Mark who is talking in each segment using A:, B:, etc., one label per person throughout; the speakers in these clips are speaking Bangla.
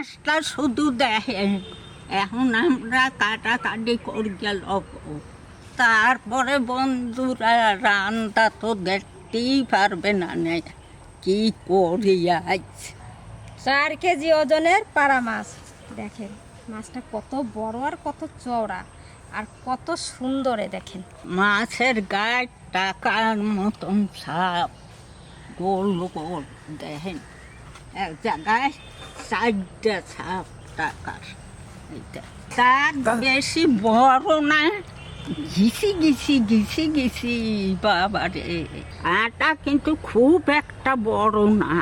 A: মাছটা শুধু দেখেন, এখন আমরা কাটাকাটি করে গেল, তারপরে বন্ধুরা রান্না তো দেখতেই পারবে না, কি করি আজ।
B: 4 কেজি ওজনের পাড়া মাছ। দেখেন মাছটা কত বড় আর কত চওড়া আর কত সুন্দরে দেখেন।
A: মাছের গায়ে টাকার মতন ছাপ, গোল গোল দেখেন, এক জায়গায় 4টা ছাপ টাকার। এইটা তার বেশি বড় না, ঘিসি ঘিসি ঘিসি ঘিসি বাবারে। আটা কিন্তু খুব একটা বড় না,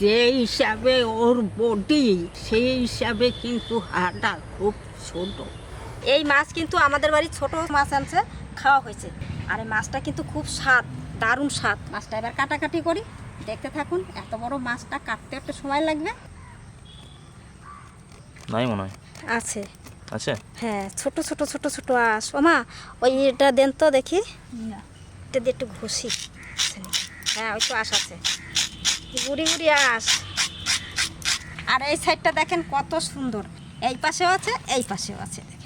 A: যে হিসাবে ওর বডি সেই হিসাবে কিন্তু হাড়টা খুব ছোট।
B: এই মাছ কিন্তু আমাদের বাড়ি ছোট মাছ আনছে, খাওয়া হয়েছে। আর এই মাছটা কিন্তু খুব স্বাদ, দারুণ স্বাদ। মাছটা এবার কাটাকাটি করি, দেখতে থাকুন। এত বড় মাছটা কাটতে একটা সময় লাগবে।
C: নাই মনে হয়
B: আছে
C: আছে,
B: হ্যাঁ, ছোট ছোট ছোট ছোট আঁশ। ও মা, ওই এটা দেন তো দেখি, এটা দিয়ে একটু ঘষি। হ্যাঁ, ওই তো আঁশ আছে, গুড়ি গুড়ি আঁশ। আর এই সাইডটা দেখেন কত সুন্দর, এই পাশেও আছে এই পাশেও আছে, দেখেন।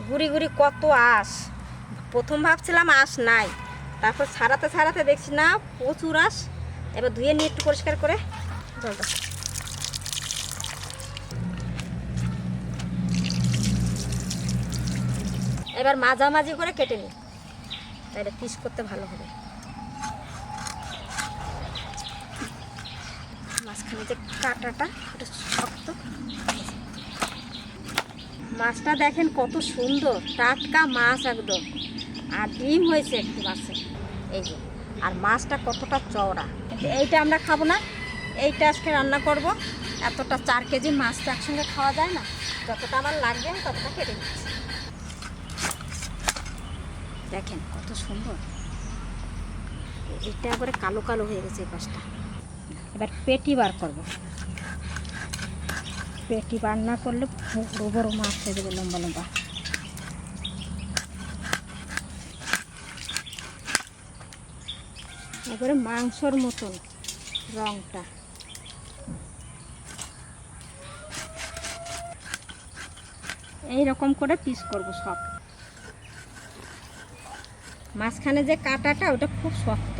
B: গুড়ি গুড়ি কত আঁশ। প্রথম ভাবছিলাম আঁশ নাই, তারপর ছাড়াতে ছাড়াতে দেখছি না প্রচুর আঁশ। এবার ধুয়ে নিয়ে একটু পরিষ্কার করে জলটা, এবার মাঝামাঝি করে কেটে নিই, তাহলে পিস করতে ভালো হবে। মাঝখানে যে কাঁটাটা ওটা শক্ত। মাছটা দেখেন কত সুন্দর, টাটকা মাছ একদম। আর ডিম হয়েছে একটু মাছে, এই যে। আর মাছটা কতটা চওড়া। এইটা আমরা খাবো না, এইটা আজকে রান্না করব। এতটা 4 কেজি মাছ তো একসঙ্গে খাওয়া যায় না, যতটা আমার লাগবে আমি ততটা কেটে নিচ্ছি। দেখেন কত সুন্দর। এটা একবারে কালো কালো হয়ে গেছে এই পাশটা। এবার পেটি বার করব। পেটি বার না করলে বড় বড় মাছ হয়ে যাবে, লম্বা লম্বা। একবারে মাংসর মতন রংটা। এইরকম করে পিস করব সব। মাঝখানে যে কাঁটাটা ওটা খুব শক্ত,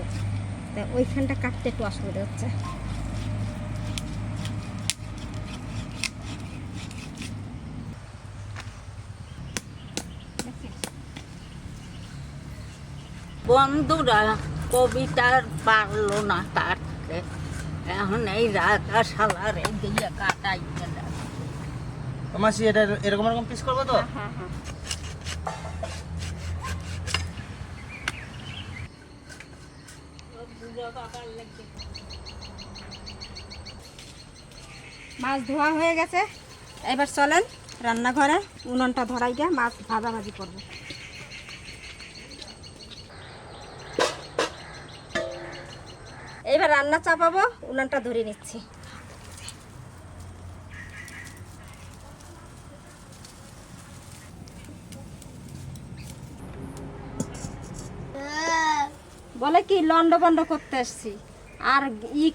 B: তাই ওইখানটা কাটতে একটু অসুবিধা হচ্ছে।
A: বন্ধুরা কবিতার পারলো না কাটতে, এখন এই রাজা শালার এই দিয়ে কাটাই গেল।
C: মাসি এটা এরকম এরকম পিস করবো তো?
B: হ্যাঁ হ্যাঁ, মাছ ধোয়া হয়ে গেছে। এবার চলেন রান্নাঘরে, উনুনটা ধরাই গিয়ে মাছ ভাজাভাজি করবো। এইবার রান্না চাপাবো, উনুনটা ধরে নিচ্ছি। বলে কি লন্ড বন্ড করতে এসছি, আর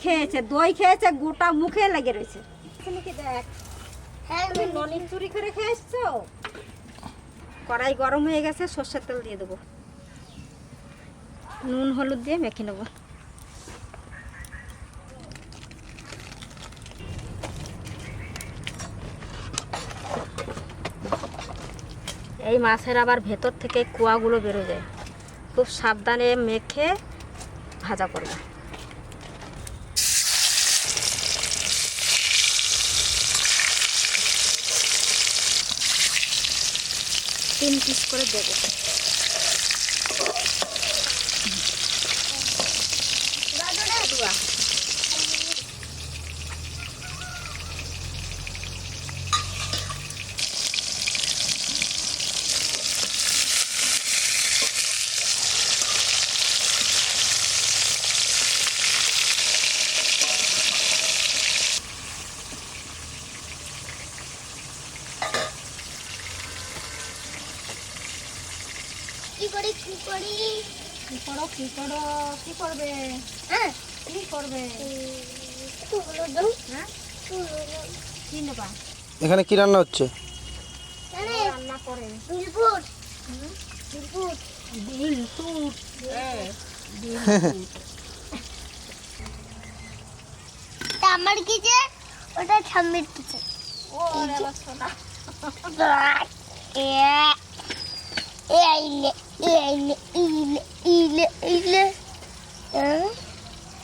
B: খেয়েছে, দই খেয়েছে, গোটা মুখে লেগে রয়েছে। দেখ, তুমি ননির চুরি করে খেয়ে এসছো। কড়াই গরম হয়ে গেছে, সর্ষের তেল দিয়ে দেবো, নুন হলুদ দিয়ে মেখে নেবো। এই মাছের আবার ভেতর থেকে কুয়াগুলো বেরো যায়, খুব সাবধানে মেখে ভাজা করবে। 3 পিস করে দেবো। করো কি করবে হ্যাঁ কি করবে হ্যাঁ কি নেবা
C: এখানে কি রান্না হচ্ছে?
B: রান্না করে
D: আমার কি যে ওটা ঠাম্মির কিছু
B: ও রে বাচ্চাটা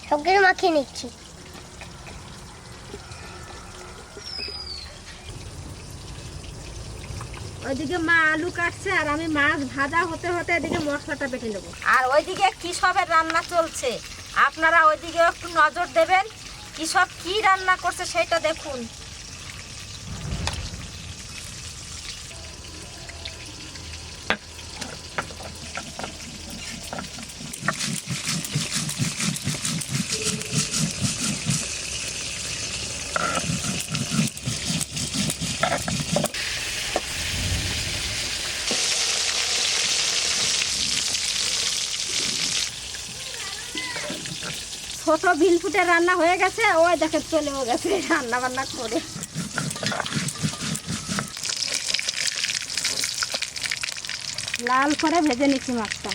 D: সবকে মাখিয়ে নিচ্ছি।
B: ওইদিকে মা আলু কাটছে আর আমি মাছ ভাজা হতে হতে এদিকে মশলাটা বেটে নেবো। আর ওইদিকে কি সবের রান্না চলছে, আপনারা ওইদিকে একটু নজর দেবেন। কি সব কি রান্না করছে সেটা দেখুন। ছোট ভিলফুটের রান্না হয়ে গেছে, ওই দেখে চলেও গেছে রান্না বান্না করে। লাল করে ভেজে নিচ্ছি মাছটা।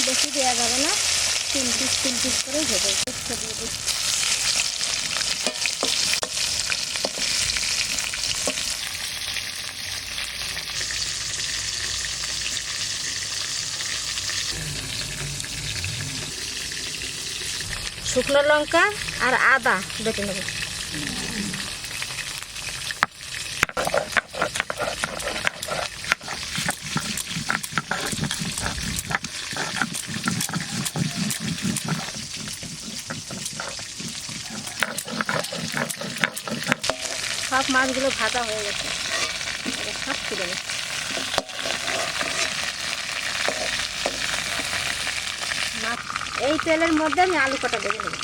B: বেশি দেওয়া যাবে না, তিন পিস করে ভেজে দিয়ে দিচ্ছি। শুকনো লঙ্কা আর আদা বেটে নেব। সব মাছগুলো ভাজা হয়ে গেছে, সব তুলে নেব। এই তেলের মধ্যে আমি আলু কটা ভেজে নেব।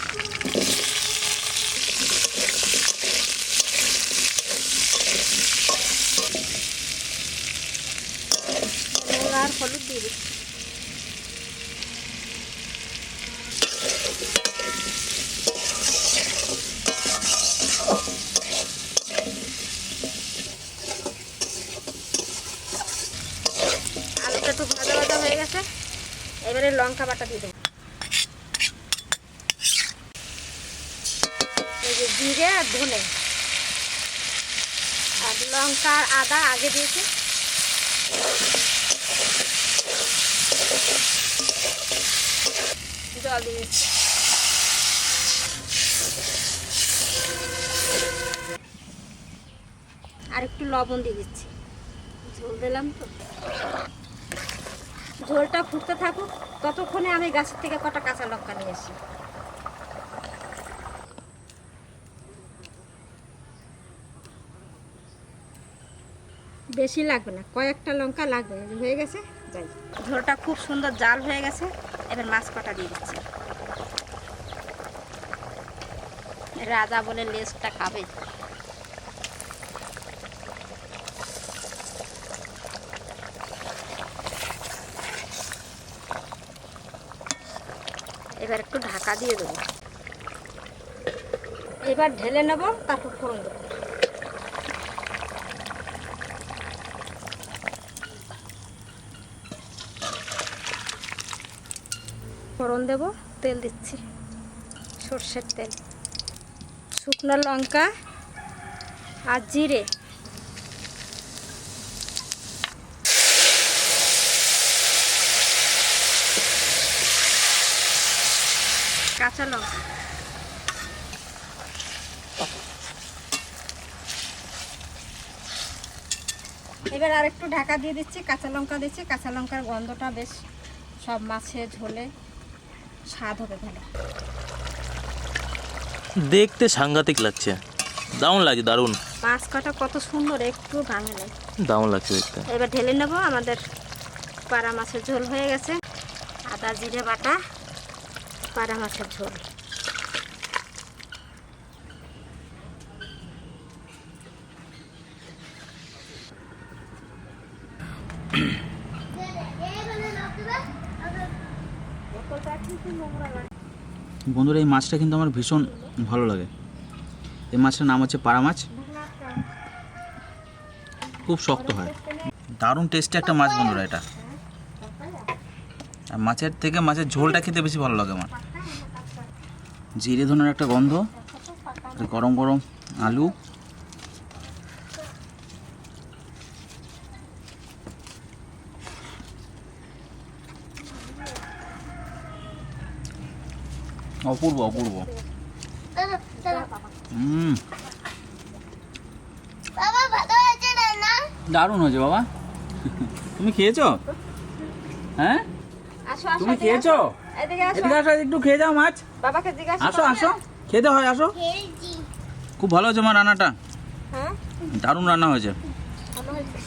B: আর হলুদ দিয়ে দিচ্ছি। আলুটা একটু ভাজা ভাজা হয়ে গেছে, এবারে লঙ্কা বাটা দিয়ে দেবো। জিরে আর ধনে আর লঙ্কা আর আদা আগে দিয়েছি। জল দিয়েছি। আর একটু লবণ দিয়ে দিচ্ছি, ঝোল দিলাম তো। ঝোলটা ফুটতে থাকুক, ততক্ষণে আমি গাছের থেকে কটা কাঁচা লঙ্কা নিয়ে আসি। বেশি লাগবে না, কয়েকটা লঙ্কা লাগবে। হয়ে গেছে, যাই। ঝোলটা খুব সুন্দর জাল হয়ে গেছে, এবার মাছ কটা দিয়ে দিচ্ছি। রাজা বলে লেজটা খাবে। এবার একটু ঢাকা দিয়ে দেবো। এবার ঢেলে নেব, তারপর ফোড়ন দেবো। ফোড়ন দেব, তেল দিচ্ছি, সর্ষের তেল, শুকনো লঙ্কা আর জিরে, কাঁচা লঙ্কা, এবার আর একটু ঢাকা দিয়ে দিচ্ছি। কাঁচা লঙ্কা দিচ্ছি, কাঁচা লঙ্কার গন্ধটা বেশ সব মাছে ঝোলে স্বাদ হবে ভালো।
E: দেখতে সাংঘাতিক লাগছে, দারুণ লাগছে, দারুণ।
B: মাছ কাটা কত সুন্দর, একটু ভাঙে নেই,
E: দারুণ লাগছে দেখতে।
B: এবার ঢেলে নেব। আমাদের পাড়া মাছের ঝোল হয়ে গেছে। আদা জিরে বাটা পাড়া মাছের ঝোল।
C: বন্ধুরা এই মাছটা কিন্তু আমার ভীষণ ভালো লাগে। এই মাছটার নাম হচ্ছে পাড়া মাছ, খুব শক্ত হয়, দারুণ টেস্টি একটা মাছ বন্ধুরা এটা। আর মাছের থেকে মাছের ঝোলটা খেতে বেশি ভালো লাগে আমার। জিরে ধনের একটা গন্ধ, গরম গরম আলু, অপূর্ব অপূর্ব।
D: বাবা ভালো হয়েছে রান্না?
C: দারুণ হয়েছে বাবা। তুমি খেয়েছো? হ্যাঁ
B: আসো আসো,
C: তুমি
B: এদিকে
C: খেয়েছো?
B: আসো, এদিকে আসো।
C: এদিকে আসো, একটু খেয়ে যাও মাছ।
B: বাবাকে জিজ্ঞাসা
C: আসো
B: করো না?
C: আসো, খেতে হয়, আসো।
D: খেয়েছি।
C: খুব ভালো হয়েছে আমার রান্নাটা,
B: হ্যাঁ
C: দারুণ রান্না হয়েছে।
B: ভালো হয়েছে।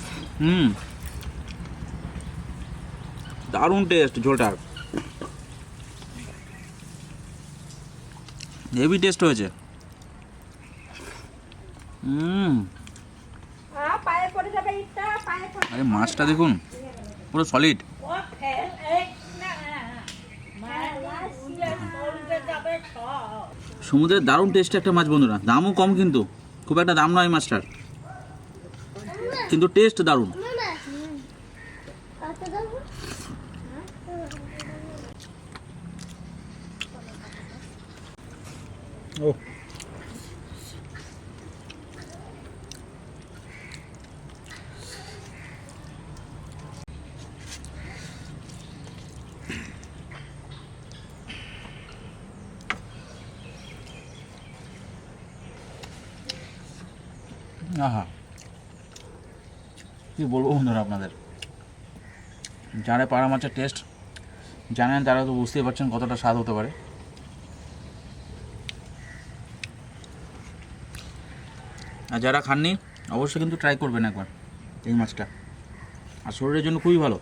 C: দারুণ টেস্ট ঝোলটার, হেভি টেস্ট হয়েছে।
B: পায়ে পড়ে যাবে ইটটা, পায়ে পড়ে।
C: আরে মাছটা দেখুন পুরো সলিড। সমুদ্রের দারুণ টেস্ট একটা মাছ বন্ধুরা, দামও কম, কিন্তু খুব একটা দাম নয় মাছটার, কিন্তু টেস্ট দারুণ।
D: মামা কত দেবো?
C: ও আহা, কি বলবো বন্ধুরা আপনাদের, যারা পাড়া মাছের টেস্ট জানেন তারা তো বুঝতেই পারছেন কতটা স্বাদ হতে পারে। আর যারা খাননি অবশ্যই কিন্তু ট্রাই করবেন একবার এই মাছটা, আর শরীরের জন্য খুবই ভালো।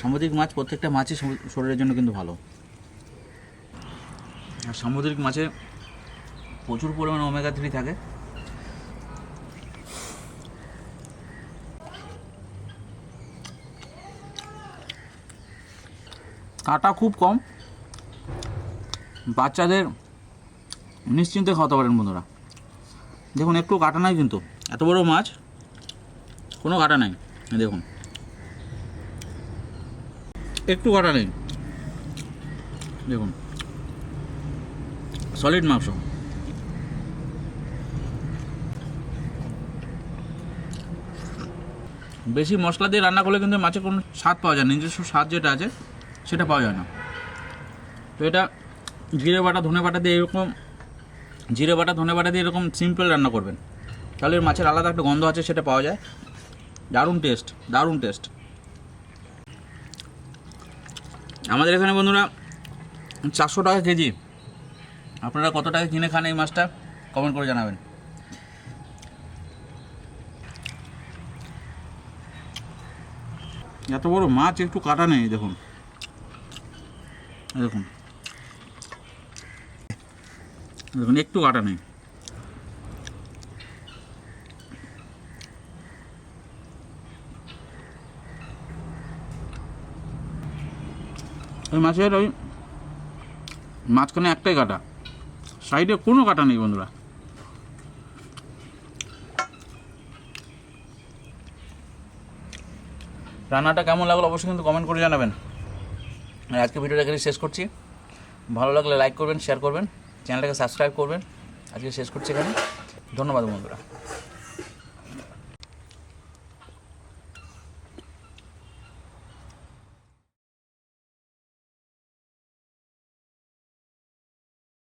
C: সামুদ্রিক মাছ প্রত্যেকটা মাছই শরীরের জন্য কিন্তু ভালো। আর সামুদ্রিক মাছে প্রচুর পরিমাণে ওমেগা 3 থাকে। কাঁটা খুব কম, বাচ্চাদের নিশ্চিন্তে খাওয়াতে পারেন বন্ধুরা। দেখুন একটু কাটা নাই, কিন্তু এত বড় মাছ কোনো কাটা নাই, দেখুন একটু কাটা নেই, দেখুন সলিড মাংস। বেশি মশলা দিয়ে রান্না করলে কিন্তু মাছের কোনো স্বাদ পাওয়া যায় না, নিজস্ব স্বাদ যেটা আছে সেটা পাওয়া যায় না। তো এটা জিরে বাটা ধনে বাটা দিয়ে এরকম, জিরে বাটা ধনে বাটা দিয়ে এরকম সিম্পল রান্না করবেন, তাহলে এর মাছের আলাদা একটা গন্ধ আছে সেটা পাওয়া যায়। দারুণ টেস্ট, দারুণ টেস্ট। আমাদের এখানে বন্ধুরা 400 টাকা কেজি। আপনারা কত টাকা কিনে খান এই মাছটা কমেন্ট করে জানাবেন। এত বড় মাছ একটু কাটা নেই, দেখুন দেখুন দেখুন একটু কাটা নেই। ওই মাছের ওই মাঝখানে একটাই কাটা, সাইডে কোনো কাটা নেই বন্ধুরা। রান্নাটা কেমন লাগলো অবশ্যই কিন্তু কমেন্ট করে জানাবেন। আর আজকে ভিডিওটা এখানে শেষ করছি। ভালো লাগলে লাইক করবেন, শেয়ার করবেন, চ্যানেলটাকে সাবস্ক্রাইব করবেন। আজকে শেষ করছি এখানে। ধন্যবাদ বন্ধুরা।